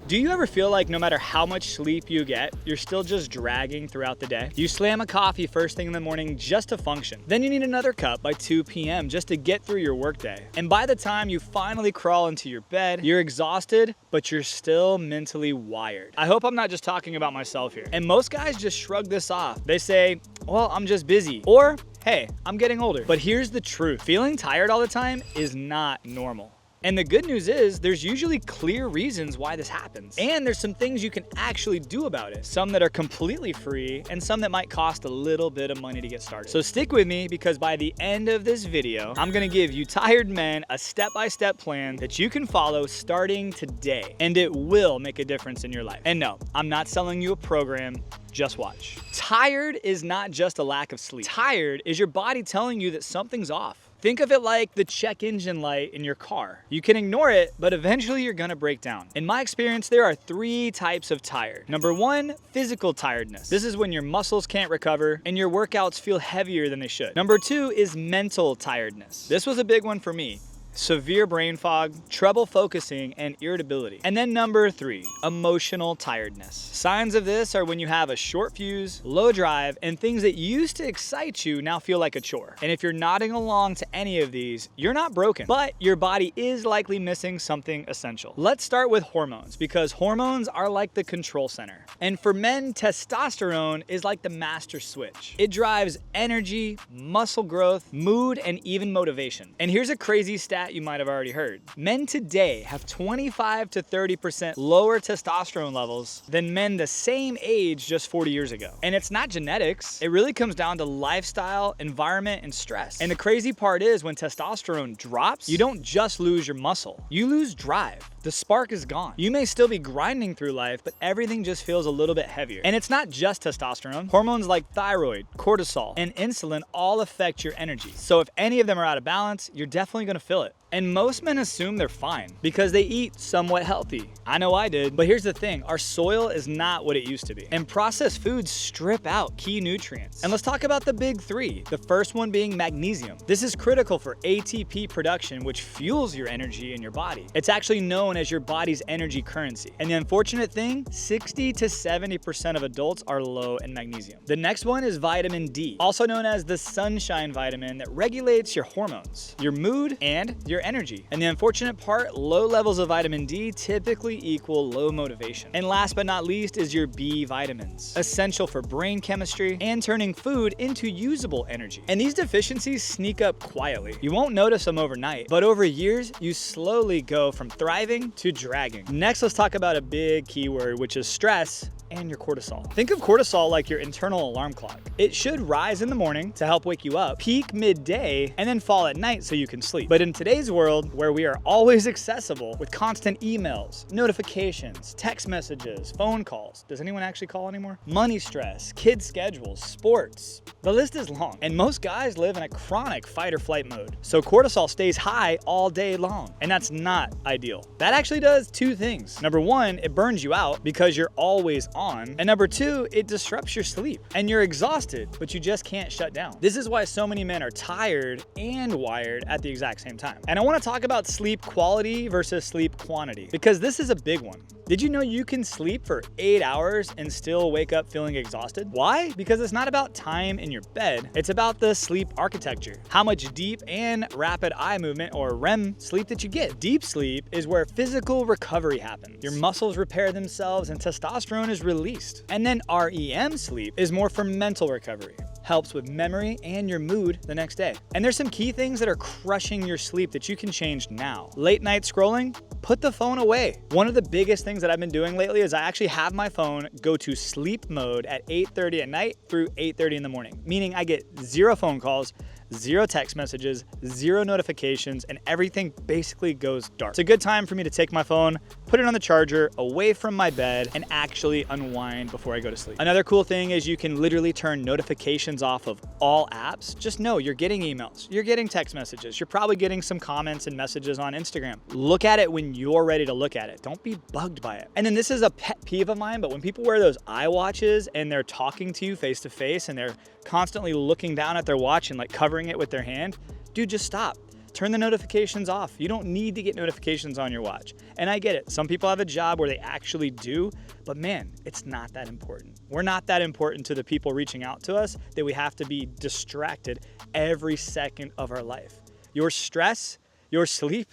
Do you ever feel like no matter how much sleep you get, you're still just dragging throughout the day? You slam a coffee first thing in the morning just to function. Then you need another cup by 2 p.m. just to get through your workday. And by the time you finally crawl into your bed, you're exhausted, but you're still mentally wired. I hope I'm not just talking about myself here. And most guys just shrug this off. They say, well, I'm just busy. Or, hey, I'm getting older. But here's the truth. Feeling tired all the time is not normal. And the good news is there's usually clear reasons why this happens. And there's some things you can actually do about it. Some that are completely free and some that might cost a little bit of money to get started. So stick with me, because by the end of this video, I'm gonna give you tired men a step-by-step plan that you can follow starting today. And it will make a difference in your life. And no, I'm not selling you a program. Just watch. Tired is not just a lack of sleep. Tired is your body telling you that something's off. Think of it like the check engine light in your car. You can ignore it, but eventually you're gonna break down. In my experience, there are 3 types of tired. Number 1, physical tiredness. This is when your muscles can't recover and your workouts feel heavier than they should. Number 2 is mental tiredness. This was a big one for me. Severe brain fog, trouble focusing, and irritability. And then number 3, emotional tiredness. Signs of this are when you have a short fuse, low drive, and things that used to excite you now feel like a chore. And if you're nodding along to any of these, you're not broken, but your body is likely missing something essential. Let's start with hormones, because hormones are like the control center. And for men, testosterone is like the master switch. It drives energy, muscle growth, mood, and even motivation. And here's a crazy stat you might have already heard. Men today have 25 to 30% lower testosterone levels than men the same age just 40 years ago. And it's not genetics. It really comes down to lifestyle, environment, and stress. And the crazy part is when testosterone drops, you don't just lose your muscle. You lose drive. The spark is gone. You may still be grinding through life, but everything just feels a little bit heavier. And it's not just testosterone. Hormones like thyroid, cortisol, and insulin all affect your energy. So if any of them are out of balance, you're definitely gonna feel it. And most men assume they're fine because they eat somewhat healthy. I know I did, but here's the thing, our soil is not what it used to be. And processed foods strip out key nutrients. And let's talk about the big 3. The first one being magnesium. This is critical for ATP production, which fuels your energy in your body. It's actually known as your body's energy currency. And the unfortunate thing, 60 to 70% of adults are low in magnesium. The next one is vitamin D, also known as the sunshine vitamin, that regulates your hormones, your mood, and your energy. And the unfortunate part, low levels of vitamin D typically equal low motivation. And last but not least is your B vitamins, essential for brain chemistry and turning food into usable energy. And these deficiencies sneak up quietly. You won't notice them overnight, but over years, you slowly go from thriving to dragging. Next, let's talk about a big keyword, which is stress and your cortisol. Think of cortisol like your internal alarm clock. It should rise in the morning to help wake you up, peak midday, and then fall at night so you can sleep. But in today's world, where we are always accessible with constant emails, notifications, text messages, phone calls, does anyone actually call anymore? Money stress, kids' schedules, sports, the list is long. And most guys live in a chronic fight or flight mode. So cortisol stays high all day long, and that's not ideal. That actually does 2 things. Number 1, it burns you out because you're always on. And number 2, it disrupts your sleep and you're exhausted, but you just can't shut down. This is why so many men are tired and wired at the exact same time. And I want to talk about sleep quality versus sleep quantity, because this is a big one. Did you know you can sleep for 8 hours and still wake up feeling exhausted? Why? Because it's not about time in your bed. It's about the sleep architecture. How much deep and rapid eye movement, or REM, sleep that you get. Deep sleep is where physical recovery happens. Your muscles repair themselves and testosterone is released. And then REM sleep is more for mental recovery. Helps with memory and your mood the next day. And there's some key things that are crushing your sleep that you can change now. Late night scrolling, put the phone away. One of the biggest things that I've been doing lately is I actually have my phone go to sleep mode at 8:30 at night through 8:30 in the morning, meaning I get 0 phone calls, 0 text messages, 0 notifications, and everything basically goes dark. It's a good time for me to take my phone, put it on the charger, away from my bed, and actually unwind before I go to sleep. Another cool thing is you can literally turn notifications off of all apps. Just know you're getting emails, you're getting text messages, you're probably getting some comments and messages on Instagram. Look at it when you're ready to look at it. Don't be bugged by it. And then this is a pet peeve of mine, but when people wear those iWatches and they're talking to you face to face and they're constantly looking down at their watch and like covering it with their hand, dude, just stop. turn the notifications off. You don't need to get notifications on your watch. And I get it. Some people have a job where they actually do, but man, it's not that important. We're not that important to the people reaching out to us that we have to be distracted every second of our life. Your stress, your sleep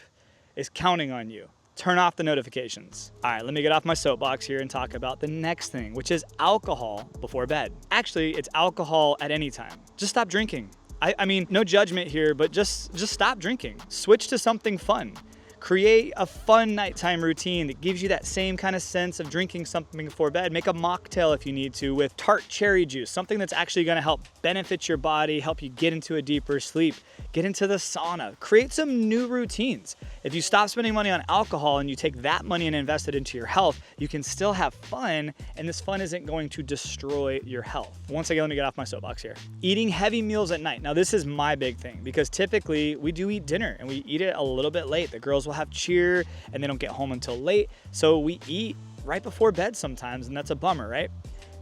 is counting on you. Turn off the notifications. All right, let me get off my soapbox here and talk about the next thing, which is alcohol before bed. Actually, it's alcohol at any time. Just stop drinking. I mean, no judgment here, but just stop drinking. Switch to something fun. Create a fun nighttime routine that gives you that same kind of sense of drinking something before bed. Make a mocktail if you need to with tart cherry juice, something that's actually gonna help benefit your body, help you get into a deeper sleep, get into the sauna, create some new routines. If you stop spending money on alcohol and you take that money and invest it into your health, you can still have fun, and this fun isn't going to destroy your health. Once again, let me get off my soapbox here. Eating heavy meals at night. Now this is my big thing because typically we do eat dinner and we eat it a little bit late. The girls will have cheer and they don't get home until late. So we eat right before bed sometimes, and that's a bummer, right?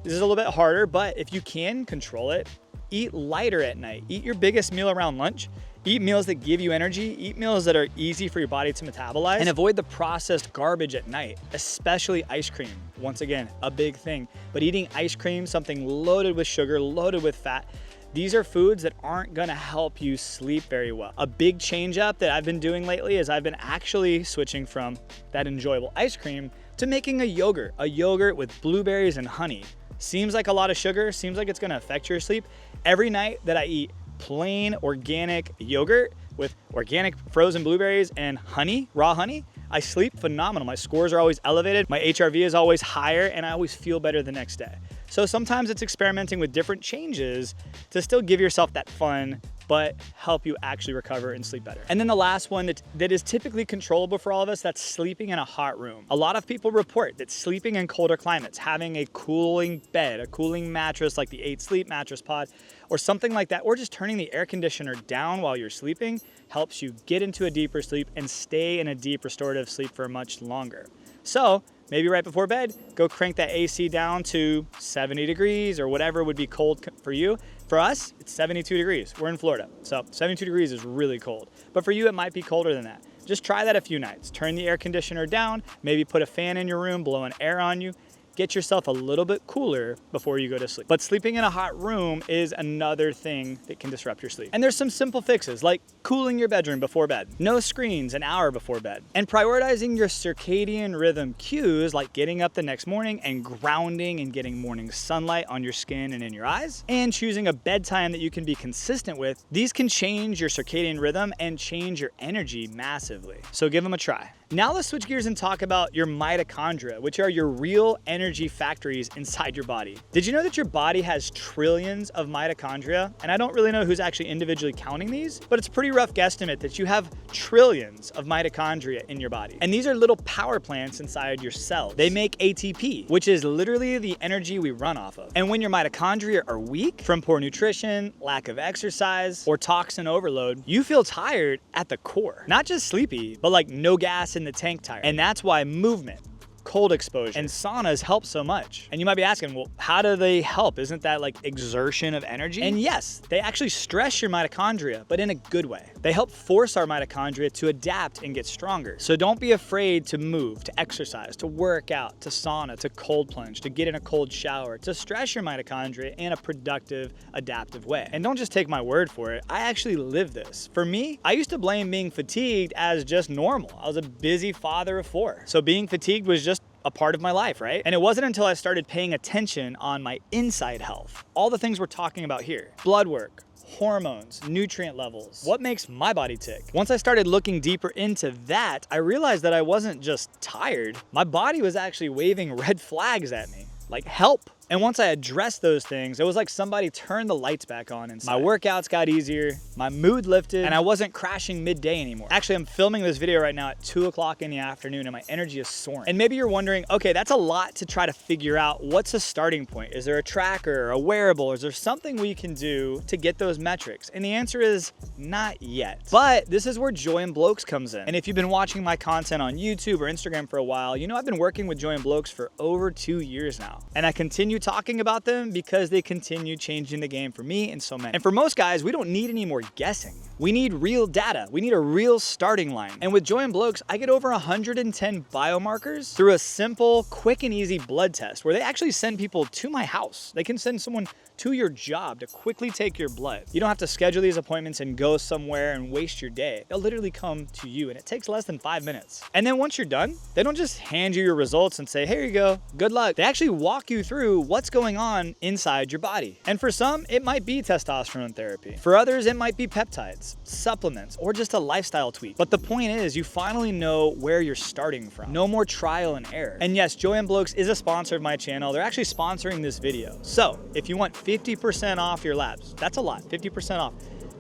This is a little bit harder, but if you can control it, eat lighter at night. Eat your biggest meal around lunch. Eat meals that give you energy. Eat meals that are easy for your body to metabolize, and avoid the processed garbage at night, especially ice cream. Once again, a big thing. But eating ice cream, something loaded with sugar, loaded with fat, these are foods that aren't gonna help you sleep very well. A big change up that I've been doing lately is I've been actually switching from that enjoyable ice cream to making a yogurt with blueberries and honey. Seems like a lot of sugar, seems like it's gonna affect your sleep. Every night that I eat plain organic yogurt with organic frozen blueberries and honey, raw honey, I sleep phenomenal. My scores are always elevated, my HRV is always higher, and I always feel better the next day. So sometimes it's experimenting with different changes to still give yourself that fun, but help you actually recover and sleep better. And then the last one that is typically controllable for all of us, that's sleeping in a hot room. A lot of people report that sleeping in colder climates, having a cooling bed, a cooling mattress like the 8 Sleep mattress pod, or something like that, or just turning the air conditioner down while you're sleeping, helps you get into a deeper sleep and stay in a deep restorative sleep for much longer. So maybe right before bed, go crank that AC down to 70 degrees or whatever would be cold for you. For us, it's 72 degrees. We're in Florida, so 72 degrees is really cold. But for you, it might be colder than that. Just try that a few nights. Turn the air conditioner down, maybe put a fan in your room, blowing air on you. Get yourself a little bit cooler before you go to sleep. But sleeping in a hot room is another thing that can disrupt your sleep. And there's some simple fixes like cooling your bedroom before bed, no screens an hour before bed, and prioritizing your circadian rhythm cues like getting up the next morning and grounding and getting morning sunlight on your skin and in your eyes, and choosing a bedtime that you can be consistent with. These can change your circadian rhythm and change your energy massively. So give them a try. Now let's switch gears and talk about your mitochondria, which are your real energy factories inside your body. Did you know that your body has trillions of mitochondria? And I don't really know who's actually individually counting these, but it's a pretty rough guesstimate that you have trillions of mitochondria in your body. And these are little power plants inside your cells. They make ATP, which is literally the energy we run off of. And when your mitochondria are weak from poor nutrition, lack of exercise, or toxin overload, you feel tired at the core. Not just sleepy, but like no gas in the tank tire. And that's why movement, cold exposure, and saunas help so much. And you might be asking, well, how do they help? Isn't that like exertion of energy? And yes, they actually stress your mitochondria, but in a good way. They help force our mitochondria to adapt and get stronger. So don't be afraid to move, to exercise, to work out, to sauna, to cold plunge, to get in a cold shower, to stress your mitochondria in a productive, adaptive way. And don't just take my word for it. I actually live this. For me, I used to blame being fatigued as just normal. I was a busy father of 4. So being fatigued was just a part of my life, right? And it wasn't until I started paying attention on my inside health, all the things we're talking about here, blood work, hormones, nutrient levels, what makes my body tick. Once I started looking deeper into that, I realized that I wasn't just tired. My body was actually waving red flags at me, like help. And once I addressed those things, it was like somebody turned the lights back on inside. My workouts got easier, my mood lifted, and I wasn't crashing midday anymore. Actually, I'm filming this video right now at 2 o'clock in the afternoon and my energy is soaring. And maybe you're wondering, okay, that's a lot to try to figure out. What's a starting point? Is there a tracker, a wearable? Is there something we can do to get those metrics? And the answer is not yet. But this is where Joy and Blokes comes in. And if you've been watching my content on YouTube or Instagram for a while, you know I've been working with Joy and Blokes for over 2 years now. And I continue talking about them because they continue changing the game for me and so many. And for most guys, we don't need any more guessing. We need real data. We need a real starting line. And with Joy and Blokes, I get over 110 biomarkers through a simple, quick and easy blood test where they actually send people to my house. They can send someone to your job to quickly take your blood. You don't have to schedule these appointments and go somewhere and waste your day. They'll literally come to you and it takes less than 5 minutes. And then once you're done, they don't just hand you your results and say, here you go, good luck. They actually walk you through what's going on inside your body. And for some, it might be testosterone therapy. For others, it might be peptides, supplements, or just a lifestyle tweak. But the point is, you finally know where you're starting from. No more trial and error. And yes, Joy and Blokes is a sponsor of my channel. They're actually sponsoring this video. So if you want 50% off your labs, that's a lot, 50% off.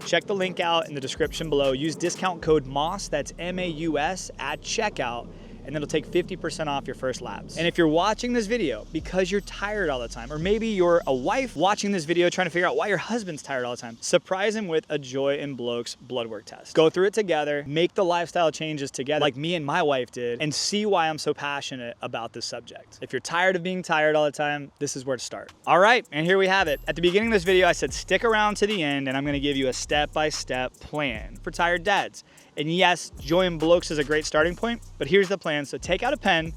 Check the link out in the description below. Use discount code MAUS, that's MAUS, at checkout, and it'll take 50% off your first labs. And if you're watching this video because you're tired all the time, or maybe you're a wife watching this video trying to figure out why your husband's tired all the time, surprise him with a Joy and Blokes blood work test. Go through it together, make the lifestyle changes together like me and my wife did, and see why I'm so passionate about this subject. If you're tired of being tired all the time, this is where to start. All right, and here we have it. At the beginning of this video, I said stick around to the end and I'm gonna give you a step-by-step plan for tired dads. And yes, Joy and Blokes is a great starting point, but here's the plan. So take out a pen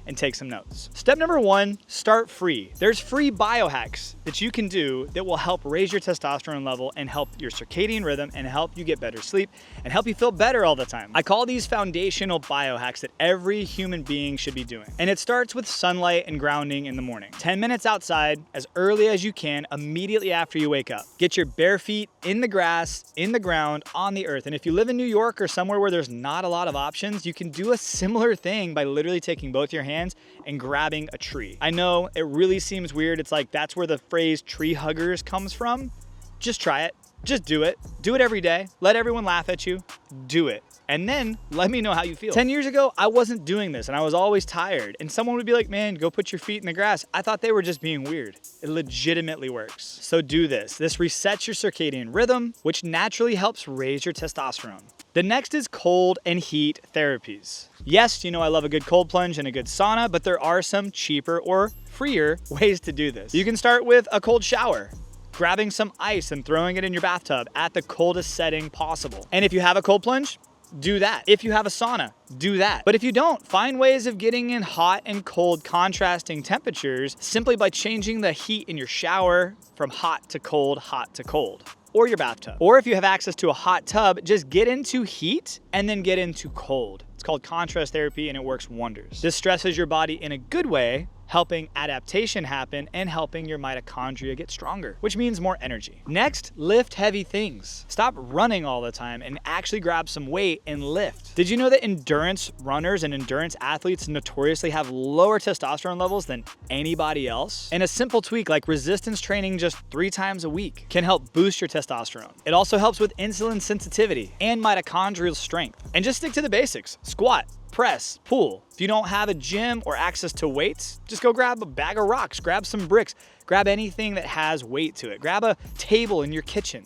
and take some notes. Step number 1, start free. There's free biohacks that you can do that will help raise your testosterone level and help your circadian rhythm and help you get better sleep and help you feel better all the time. I call these foundational biohacks that every human being should be doing. And it starts with sunlight and grounding in the morning. 10 minutes outside as early as you can immediately after you wake up. Get your bare feet in the grass, in the ground, on the earth. And if you live in New York or somewhere where there's not a lot of options, you can do a similar thing by literally taking both your hands and grabbing a tree. I know it really seems weird. It's like that's where the phrase tree huggers comes from. Just try it. Just do it. Do it every day. Let everyone laugh at you. Do it. And then let me know how you feel. 10 years ago, I wasn't doing this and I was always tired. And someone would be like, man, go put your feet in the grass. I thought they were just being weird. It legitimately works. So do this. This resets your circadian rhythm, which naturally helps raise your testosterone. The next is cold and heat therapies. Yes, you know I love a good cold plunge and a good sauna, but there are some cheaper or freer ways to do this. You can start with a cold shower, grabbing some ice and throwing it in your bathtub at the coldest setting possible. And if you have a cold plunge, do that. If you have a sauna, do that. But if you don't, find ways of getting in hot and cold contrasting temperatures simply by changing the heat in your shower from hot to cold, or your bathtub. Or if you have access to a hot tub, just get into heat and then get into cold. It's called contrast therapy and it works wonders. This stresses your body in a good way, helping adaptation happen and helping your mitochondria get stronger, which means more energy. Next, lift heavy things. Stop running all the time and actually grab some weight and lift. Did you know that endurance runners and endurance athletes notoriously have lower testosterone levels than anybody else? And a simple tweak like resistance training just 3 times a week can help boost your testosterone. It also helps with insulin sensitivity and mitochondrial strength. And just stick to the basics. Squat, press, pull. If you don't have a gym or access to weights, just go grab a bag of rocks, grab some bricks, grab anything that has weight to it. Grab a table in your kitchen.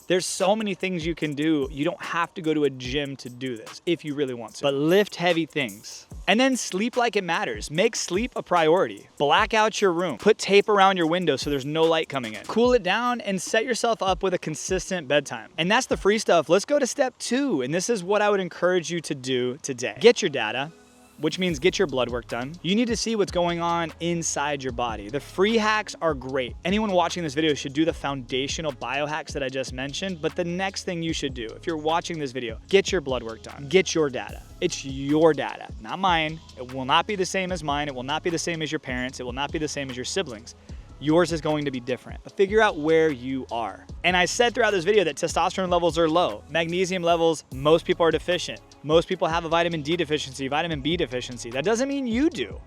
There's so many things you can do. You don't have to go to a gym to do this if you really want to. But lift heavy things. And then sleep like it matters. Make sleep a priority. Black out your room. Put tape around your window so there's no light coming in. Cool it down and set yourself up with a consistent bedtime. And that's the free stuff. Let's go to step 2. And this is what I would encourage you to do today. Get your data, which means get your blood work done. You need to see what's going on inside your body. The free hacks are great. Anyone watching this video should do the foundational biohacks that I just mentioned, but the next thing you should do, if you're watching this video, get your blood work done. Get your data. It's your data, not mine. It will not be the same as mine. It will not be the same as your parents. It will not be the same as your siblings. Yours is going to be different, but figure out where you are. And I said throughout this video that testosterone levels are low. Magnesium levels, most people are deficient. Most people have a vitamin D deficiency, vitamin B deficiency. That doesn't mean you do.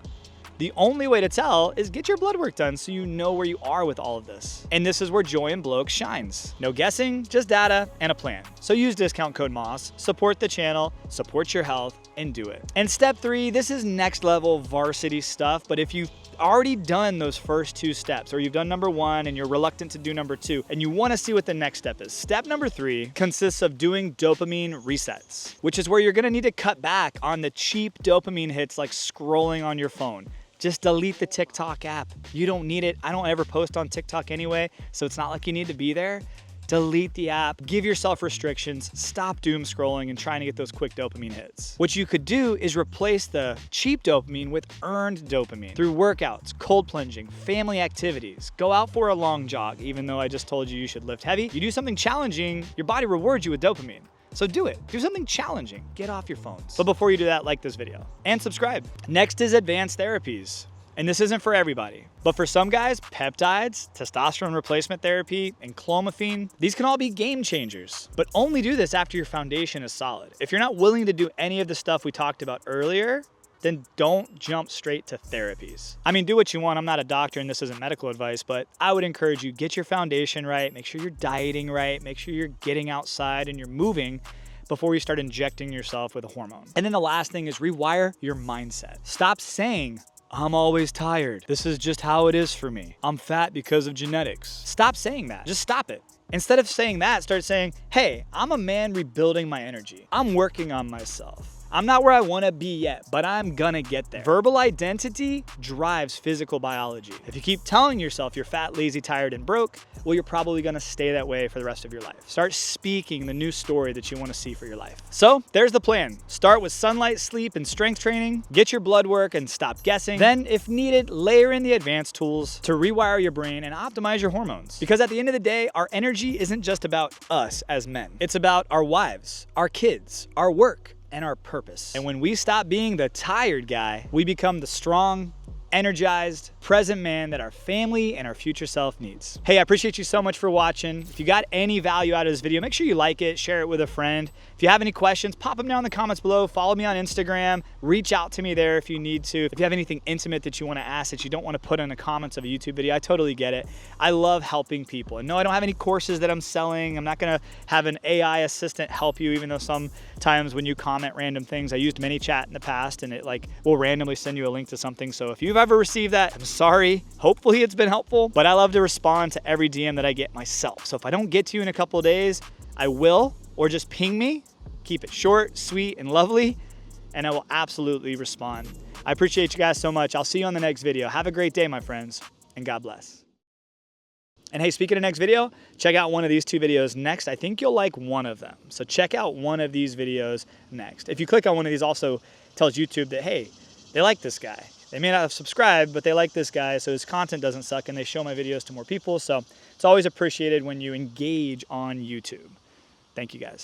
The only way to tell is get your blood work done so you know where you are with all of this. And this is where Joy and Blokes shines. No guessing, just data and a plan. So use discount code MAUS, support the channel, support your health, and do it. And step 3, this is next level varsity stuff, but if you've already done those first 2 steps, or you've done number 1 and you're reluctant to do number 2, and you want to see what the next step is. Step number 3 consists of doing dopamine resets, which is where you're going to need to cut back on the cheap dopamine hits like scrolling on your phone. Just delete the TikTok app. You don't need it. I don't ever post on TikTok anyway, so it's not like you need to be there. Delete the app, give yourself restrictions, stop doom scrolling and trying to get those quick dopamine hits. What you could do is replace the cheap dopamine with earned dopamine through workouts, cold plunging, family activities. Go out for a long jog, even though I just told you should lift heavy. You do something challenging, your body rewards you with dopamine. So do it. Do something challenging. Get off your phones. But before you do that, like this video and subscribe. Next is advanced therapies. And this isn't for everybody, but for some guys, peptides, testosterone replacement therapy, and clomiphene, these can all be game changers, but only do this after your foundation is solid. If you're not willing to do any of the stuff we talked about earlier, then don't jump straight to therapies. I mean, do what you want. I'm not a doctor and this isn't medical advice, but I would encourage you, get your foundation right, make sure you're dieting right, make sure you're getting outside and you're moving before you start injecting yourself with a hormone. And then the last thing is rewire your mindset. Stop saying, I'm always tired. This is just how it is for me. I'm fat because of genetics. Stop saying that. Just stop it. Instead of saying that, start saying, hey, I'm a man rebuilding my energy. I'm working on myself. I'm not where I want to be yet, but I'm gonna get there. Verbal identity drives physical biology. If you keep telling yourself you're fat, lazy, tired, and broke, well, you're probably gonna stay that way for the rest of your life. Start speaking the new story that you wanna see for your life. So there's the plan. Start with sunlight, sleep, and strength training. Get your blood work and stop guessing. Then, if needed, layer in the advanced tools to rewire your brain and optimize your hormones. Because at the end of the day, our energy isn't just about us as men. It's about our wives, our kids, our work, and our purpose. And when we stop being the tired guy, we become the strong, energized, present man that our family and our future self needs. Hey, I appreciate you so much for watching. If you got any value out of this video, make sure you like it, share it with a friend. If you have any questions, pop them down in the comments below. Follow me on Instagram. Reach out to me there if you need to. If you have anything intimate that you want to ask that you don't want to put in the comments of a YouTube video, I totally get it. I love helping people. And no, I don't have any courses that I'm selling. I'm not going to have an AI assistant help you, even though sometimes when you comment random things, I used ManyChat in the past and it will randomly send you a link to something. So if you've ever received that, I'm sorry. Hopefully it's been helpful, but I love to respond to every DM that I get myself. So if I don't get to you in a couple of days, I will, or just ping me. Keep it short, sweet, and lovely, and I will absolutely respond. I appreciate you guys so much. I'll see you on the next video. Have a great day, my friends, and God bless. And hey, speaking of next video, check out one of these two videos next. I think you'll like one of them. So check out one of these videos next. If you click on one of these, also tells YouTube that, hey, they like this guy. They may not have subscribed, but they like this guy, so his content doesn't suck, and they show my videos to more people. So it's always appreciated when you engage on YouTube. Thank you, guys.